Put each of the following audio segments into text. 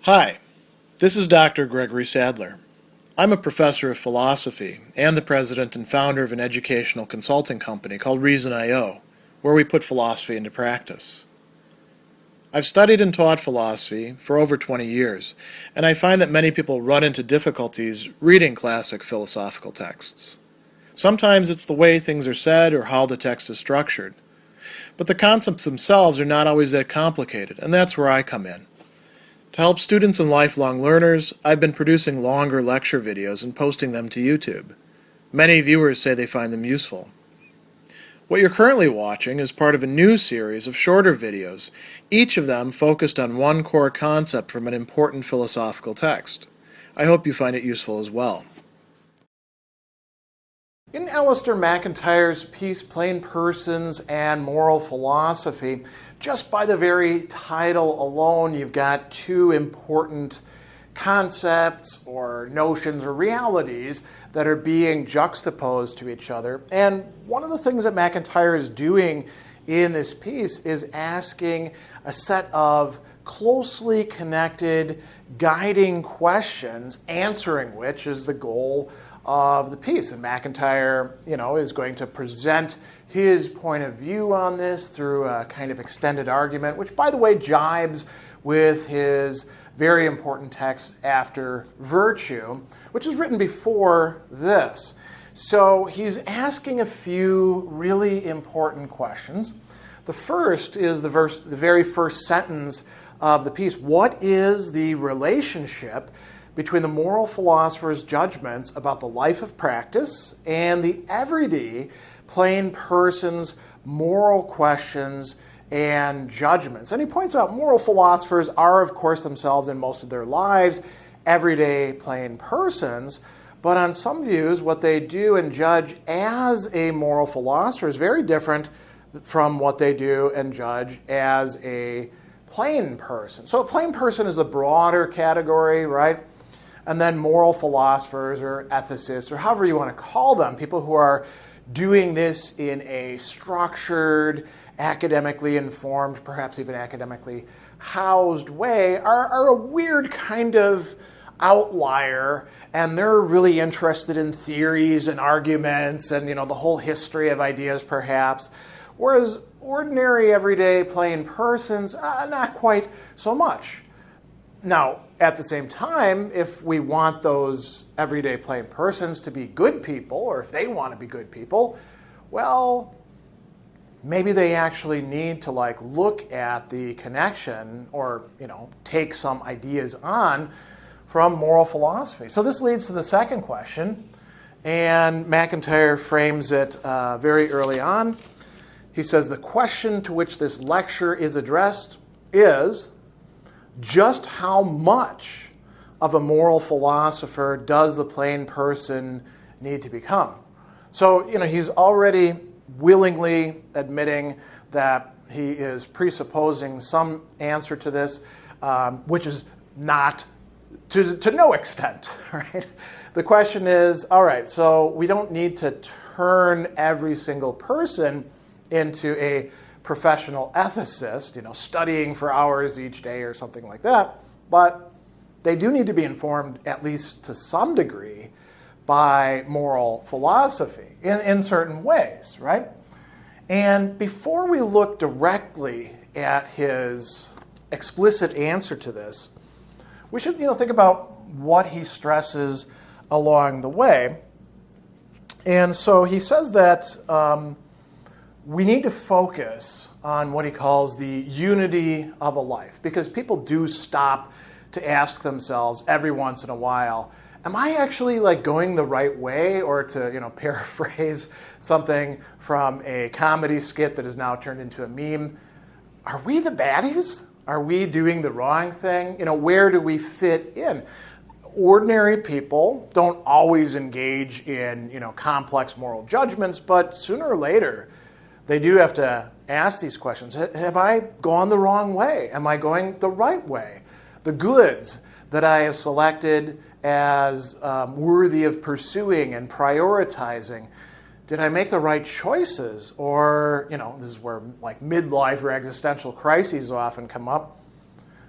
Hi, this is Dr. Gregory Sadler. I'm a professor of philosophy and the president and founder of an educational consulting company called Reason.io, where we put philosophy into practice. I've studied and taught philosophy for over 20 years, and I find that many people run into difficulties reading classic philosophical texts. Sometimes it's the way things are said or how the text is structured. But the concepts themselves are not always that complicated, and that's where I come in. To help students and lifelong learners, I've been producing longer lecture videos and posting them to YouTube. Many viewers say they find them useful. What you're currently watching is part of a new series of shorter videos, each of them focused on one core concept from an important philosophical text. I hope you find it useful as well. In Alasdair MacIntyre's piece, Plain Persons and Moral Philosophy, just by the very title alone, you've got two important concepts or notions or realities that are being juxtaposed to each other. And one of the things that MacIntyre is doing in this piece is asking a set of closely connected, guiding questions, answering which is the goal of the piece. And MacIntyre, is going to present his point of view on this through a kind of extended argument, which, by the way, jibes with his very important text After Virtue, which was written before this. So he's asking a few really important questions. The first is the very first sentence of the piece. What is the relationship between the moral philosopher's judgments about the life of practice and the everyday plain person's moral questions and judgments? And he points out moral philosophers are, of course, themselves in most of their lives everyday plain persons, but on some views, what they do and judge as a moral philosopher is very different from what they do and judge as a plain person. So a plain person is the broader category, right? And then moral philosophers or ethicists, or however you want to call them, people who are doing this in a structured, academically informed, perhaps even academically housed way, are a weird kind of outlier, and they're really interested in theories and arguments and the whole history of ideas, perhaps, whereas ordinary, everyday, plain persons, not quite so much. Now, at the same time, if we want those everyday plain persons to be good people, or if they want to be good people, well, maybe they actually need to look at the connection or take some ideas on from moral philosophy. So this leads to the second question, and MacIntyre frames it very early on. He says, the question to which this lecture is addressed is, just how much of a moral philosopher does the plain person need to become? So, he's already willingly admitting that he is presupposing some answer to this, which is not to no extent, right? The question is, all right, so we don't need to turn every single person into a professional ethicist, studying for hours each day or something like that, but they do need to be informed, at least to some degree, by moral philosophy in certain ways, right? And before we look directly at his explicit answer to this, we should think about what he stresses along the way. And so he says that we need to focus on what he calls the unity of a life, because people do stop to ask themselves every once in a while, am I actually going the right way? Or to paraphrase something from a comedy skit that is now turned into a meme, are we the baddies? Are we doing the wrong thing? Where do we fit in? Ordinary people don't always engage in complex moral judgments, but sooner or later they do have to ask these questions. Have I gone the wrong way? Am I going the right way? The goods that I have selected as worthy of pursuing and prioritizing, did I make the right choices? Or, this is where midlife or existential crises often come up.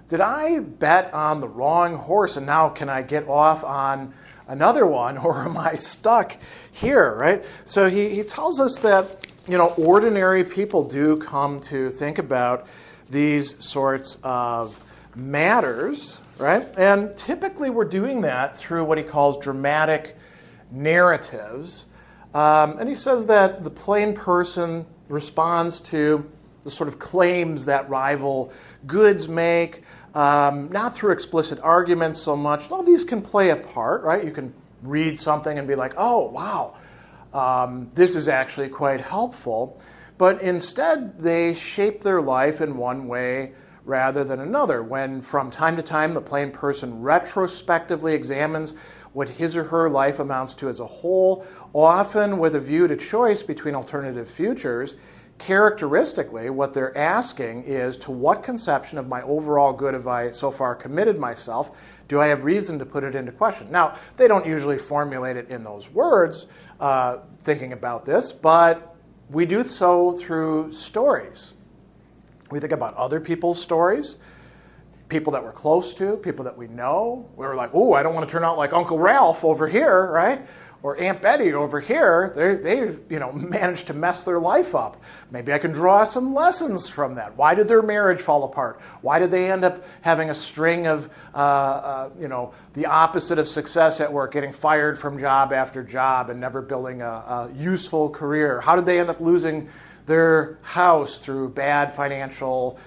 did I bet on the wrong horse and now can I get off on another one, or am I stuck here, right? So he tells us that, ordinary people do come to think about these sorts of matters, right? And typically we're doing that through what he calls dramatic narratives. And he says that the plain person responds to the sort of claims that rival goods make, not through explicit arguments so much. Though these can play a part, right? You can read something and be like, oh, wow, this is actually quite helpful. But instead, they shape their life in one way rather than another. When from time to time the plain person retrospectively examines what his or her life amounts to as a whole, often with a view to choice between alternative futures, characteristically, what they're asking is, to what conception of my overall good have I so far committed myself? Do I have reason to put it into question? Now, they don't usually formulate it in those words, thinking about this, but we do so through stories. We think about other people's stories, people that we're close to, people that we know. We're like, oh, I don't want to turn out like Uncle Ralph over here, right? Or Aunt Betty over here. They managed to mess their life up. Maybe I can draw some lessons from that. Why did their marriage fall apart? Why did they end up having a string of, the opposite of success at work, getting fired from job after job and never building a useful career? How did they end up losing their house through bad financial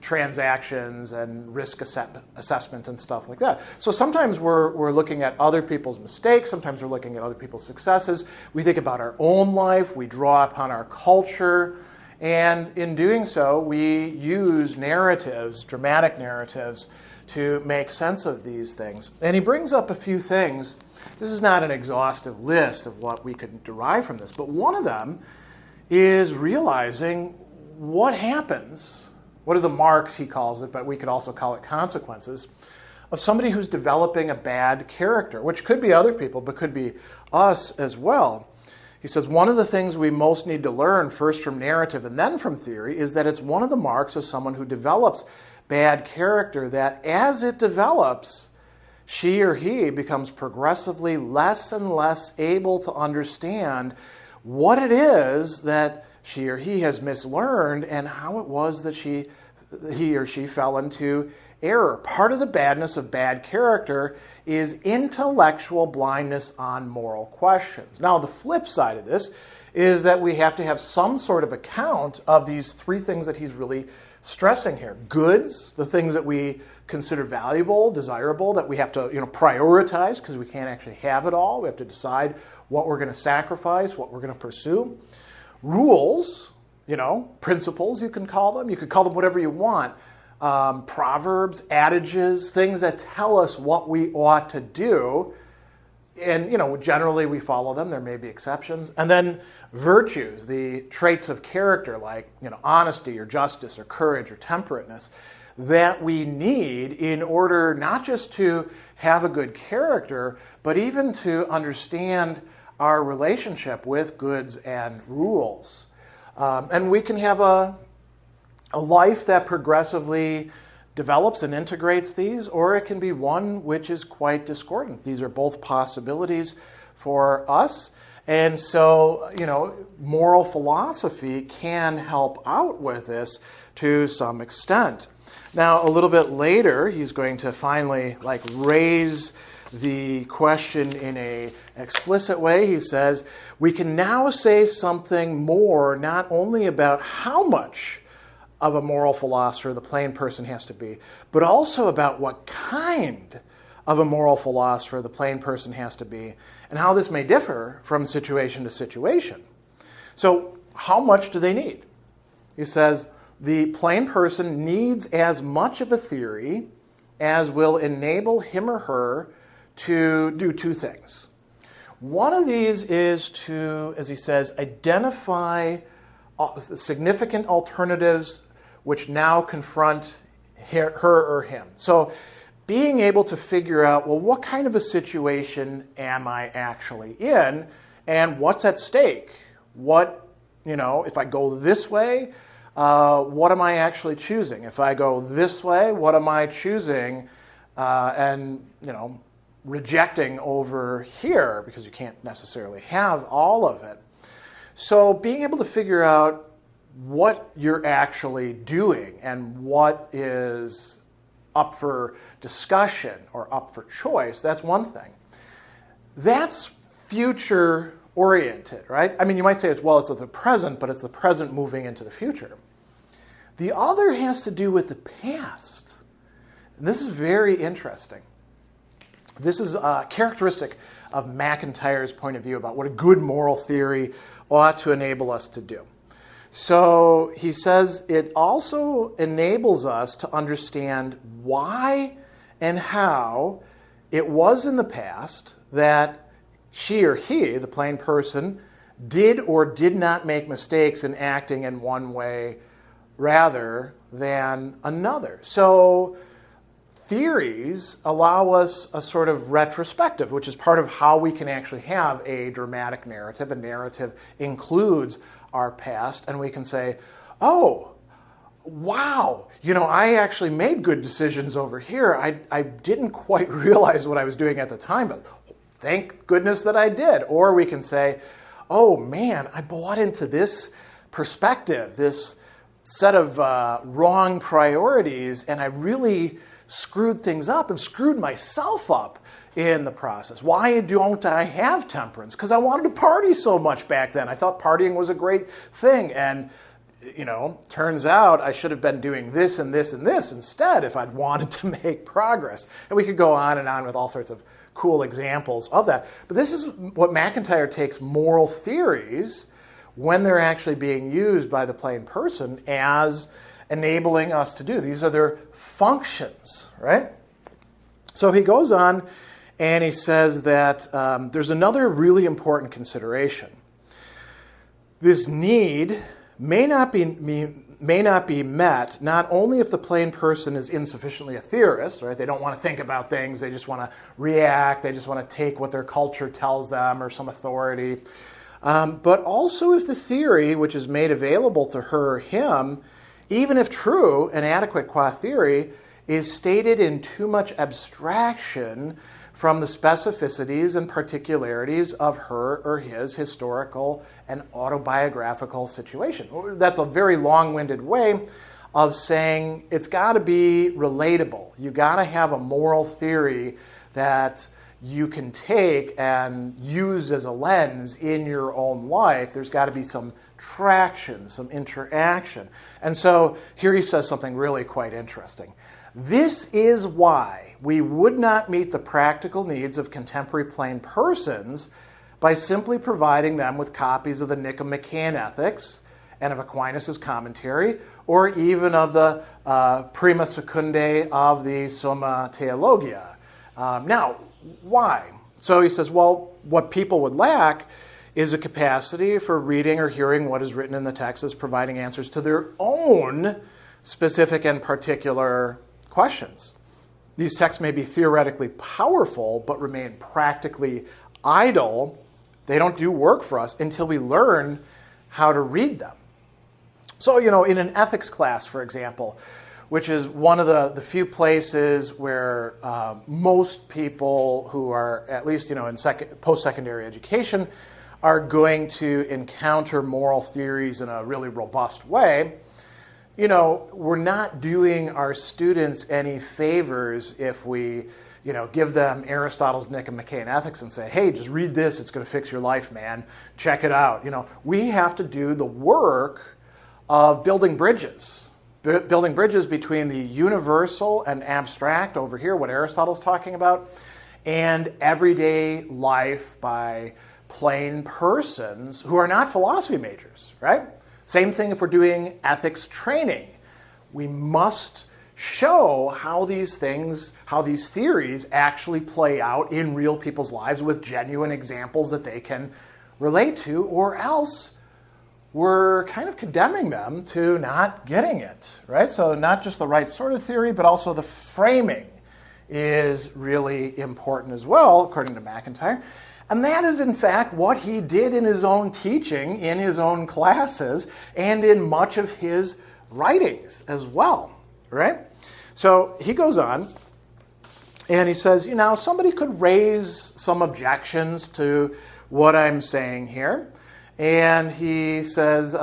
transactions and risk assessment and stuff like that? So sometimes we're looking at other people's mistakes. Sometimes we're looking at other people's successes. We think about our own life. We draw upon our culture. And in doing so, we use narratives, dramatic narratives, to make sense of these things. And he brings up a few things. This is not an exhaustive list of what we could derive from this, but one of them is realizing what happens. What are the marks, he calls it, but we could also call it consequences, of somebody who's developing a bad character, which could be other people, but could be us as well. He says one of the things we most need to learn, first from narrative and then from theory, is that it's one of the marks of someone who develops bad character that as it develops, she or he becomes progressively less and less able to understand what it is that she or he has mislearned and how it was that he or she fell into error. Part of the badness of bad character is intellectual blindness on moral questions. Now, the flip side of this is that we have to have some sort of account of these three things that he's really stressing here. Goods, the things that we consider valuable, desirable, that we have to prioritize because we can't actually have it all. We have to decide what we're going to sacrifice, what we're going to pursue. Rules, principles, you can call them. You could call them whatever you want. Proverbs, adages, things that tell us what we ought to do. And, generally we follow them. There may be exceptions. And then virtues, the traits of character like, honesty or justice or courage or temperateness that we need in order not just to have a good character, but even to understand our relationship with goods and rules. And we can have a life that progressively develops and integrates these, or it can be one which is quite discordant. These are both possibilities for us. And so, moral philosophy can help out with this to some extent. Now, a little bit later, he's going to finally raise the question in an explicit way. He says, we can now say something more not only about how much of a moral philosopher the plain person has to be, but also about what kind of a moral philosopher the plain person has to be, and how this may differ from situation to situation. So, how much do they need? He says, the plain person needs as much of a theory as will enable him or her to do two things. One of these is to, as he says, identify significant alternatives which now confront her or him. So being able to figure out, well, what kind of a situation am I actually in, and what's at stake? What, if I go this way, what am I actually choosing? If I go this way, what am I choosing and rejecting over here, because you can't necessarily have all of it. So being able to figure out what you're actually doing and what is up for discussion or up for choice, that's one thing. That's future-oriented, right? I mean, you might say it's the present, but it's the present moving into the future. The other has to do with the past. And this is very interesting. This is a characteristic of MacIntyre's point of view about what a good moral theory ought to enable us to do. So he says it also enables us to understand why and how it was in the past that she or he, the plain person, did or did not make mistakes in acting in one way rather than another. So theories allow us a sort of retrospective, which is part of how we can actually have a dramatic narrative. A narrative includes our past, and we can say, oh, wow, I actually made good decisions over here. I didn't quite realize what I was doing at the time, but thank goodness that I did. Or we can say, oh man, I bought into this perspective, this set of wrong priorities, and I really screwed things up and screwed myself up in the process. Why don't I have temperance? Because I wanted to party so much back then. I thought partying was a great thing. And, turns out I should have been doing this and this and this instead if I'd wanted to make progress. And we could go on and on with all sorts of cool examples of that. But this is what MacIntyre takes moral theories, when they're actually being used by the plain person, as enabling us to do. These are their functions, right? So he goes on and he says that there's another really important consideration. This need may not be met not only if the plain person is insufficiently a theorist, right? They don't want to think about things, they just want to react, they just want to take what their culture tells them or some authority, but also if the theory which is made available to her or him, even if true and adequate qua theory, is stated in too much abstraction from the specificities and particularities of her or his historical and autobiographical situation. That's a very long-winded way of saying it's got to be relatable. You got to have a moral theory that you can take and use as a lens in your own life. There's got to be some traction, some interaction. And so here he says something really quite interesting. This is why we would not meet the practical needs of contemporary plain persons by simply providing them with copies of the Nicomachean Ethics and of Aquinas' commentary, or even of the Prima Secundae of the Summa Theologia. Now, why? So he says, well, what people would lack is a capacity for reading or hearing what is written in the text as providing answers to their own specific and particular questions. These texts may be theoretically powerful, but remain practically idle. They don't do work for us until we learn how to read them. So, in an ethics class, for example, which is one of the few places where most people who are, at least in post-secondary education, are going to encounter moral theories in a really robust way, we're not doing our students any favors if we, give them Aristotle's Nicomachean Ethics and say, hey, just read this, it's going to fix your life, man. Check it out. We have to do the work of building bridges between the universal and abstract over here, what Aristotle's talking about, and everyday life by plain persons who are not philosophy majors, right? Same thing if we're doing ethics training. We must show how these theories actually play out in real people's lives with genuine examples that they can relate to, or else we're kind of condemning them to not getting it, right? So not just the right sort of theory, but also the framing is really important as well, according to MacIntyre. And that is, in fact, what he did in his own teaching, in his own classes, and in much of his writings as well, right? So he goes on, and he says, somebody could raise some objections to what I'm saying here. And he says,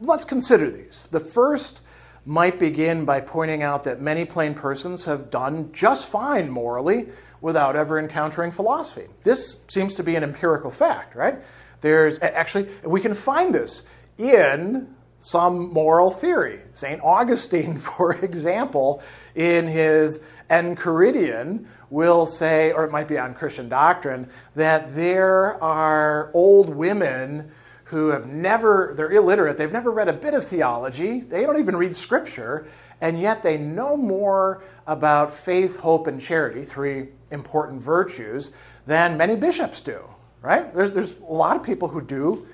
let's consider these. The first might begin by pointing out that many plain persons have done just fine morally without ever encountering philosophy. This seems to be an empirical fact, right? We can find this in some moral theory. St. Augustine, for example, in his Enchiridion, will say, or it might be on Christian doctrine, that there are old women who they're illiterate, they've never read a bit of theology, they don't even read scripture, and yet they know more about faith, hope, and charity, 3 important virtues, than many bishops do, right? There's a lot of people who do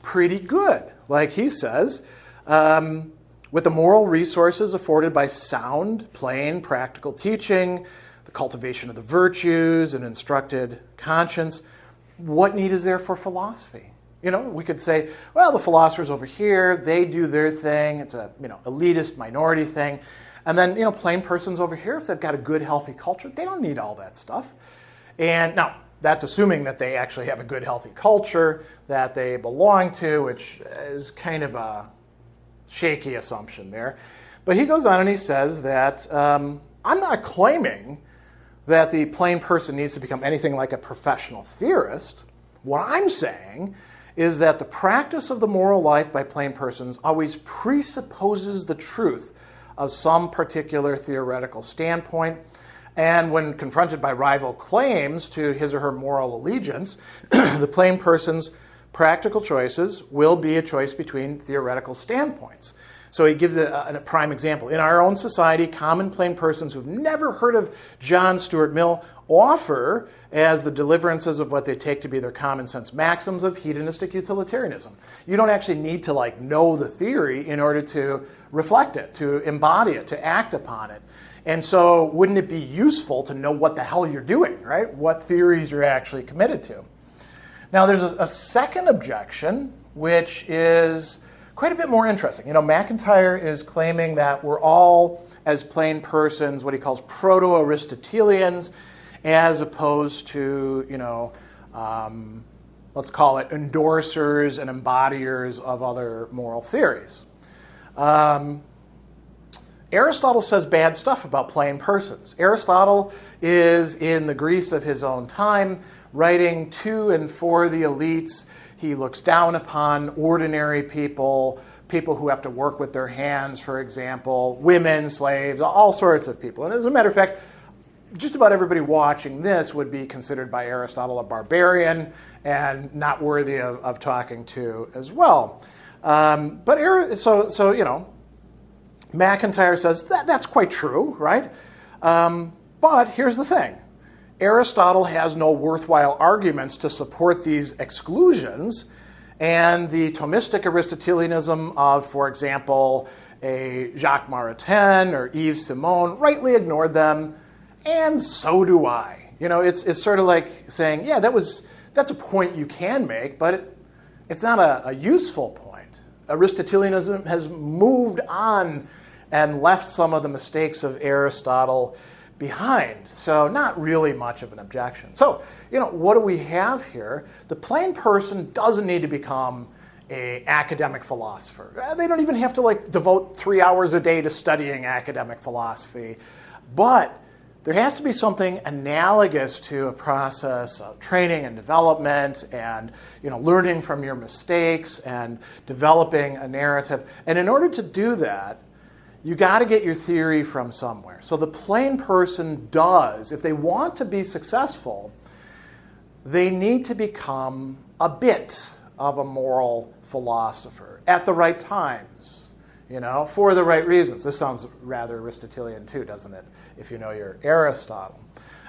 pretty good, like he says, with the moral resources afforded by sound, plain, practical teaching, the cultivation of the virtues, an instructed conscience. What need is there for philosophy? We could say, well, the philosophers over here, they do their thing. It's a elitist minority thing. And then, plain persons over here, if they've got a good, healthy culture, they don't need all that stuff. And now, that's assuming that they actually have a good, healthy culture that they belong to, which is kind of a shaky assumption there. But he goes on and he says that I'm not claiming that the plain person needs to become anything like a professional theorist. What I'm saying is that the practice of the moral life by plain persons always presupposes the truth of some particular theoretical standpoint, and when confronted by rival claims to his or her moral allegiance, the plain person's practical choices will be a choice between theoretical standpoints. So he gives a prime example. In our own society, common plain persons who've never heard of John Stuart Mill offer as the deliverances of what they take to be their common sense maxims of hedonistic utilitarianism. You don't actually need to know the theory in order to reflect it, to embody it, to act upon it. And so wouldn't it be useful to know what the hell you're doing, right? What theories you're actually committed to. Now there's a second objection, which is quite a bit more interesting. MacIntyre is claiming that we're all, as plain persons, what he calls proto-Aristotelians, as opposed to, let's call it endorsers and embodiers of other moral theories. Aristotle says bad stuff about plain persons. Aristotle is in the Greece of his own time, writing to and for the elites. He looks down upon ordinary people, people who have to work with their hands, for example, women, slaves, all sorts of people. And as a matter of fact, just about everybody watching this would be considered by Aristotle a barbarian and not worthy of talking to as well. MacIntyre says that's quite true, right? But here's the thing. Aristotle has no worthwhile arguments to support these exclusions, and the Thomistic Aristotelianism of, for example, a Jacques Maritain or Yves Simon rightly ignored them, and so do I. It's sort of like saying, yeah, that's a point you can make, but it's not a useful point. Aristotelianism has moved on and left some of the mistakes of Aristotle behind. So not really much of an objection. So, what do we have here? The plain person doesn't need to become an academic philosopher. They don't even have to devote 3 hours a day to studying academic philosophy. But there has to be something analogous to a process of training and development and learning from your mistakes and developing a narrative. And in order to do that, you got to get your theory from somewhere. So the plain person does, if they want to be successful, they need to become a bit of a moral philosopher at the right times, for the right reasons. This sounds rather Aristotelian too, doesn't it, if you know your Aristotle.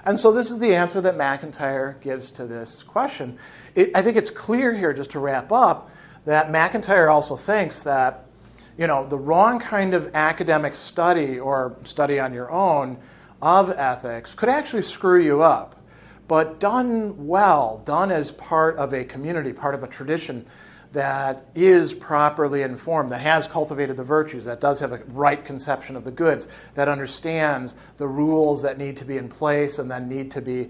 And so this is the answer that MacIntyre gives to this question. I think it's clear here, just to wrap up, that MacIntyre also thinks that the wrong kind of academic study or study on your own of ethics could actually screw you up. But done well, done as part of a community, part of a tradition, that is properly informed, that has cultivated the virtues, that does have a right conception of the goods, that understands the rules that need to be in place and then need to be,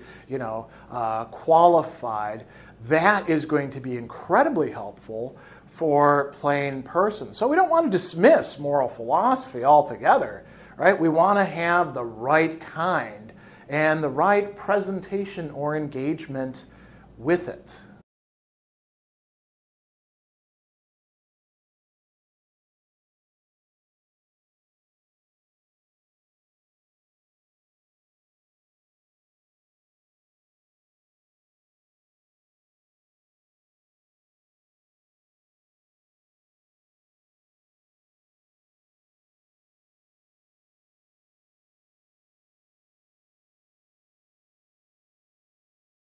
qualified, that is going to be incredibly helpful for plain persons. So we don't want to dismiss moral philosophy altogether, right? We want to have the right kind and the right presentation or engagement with it.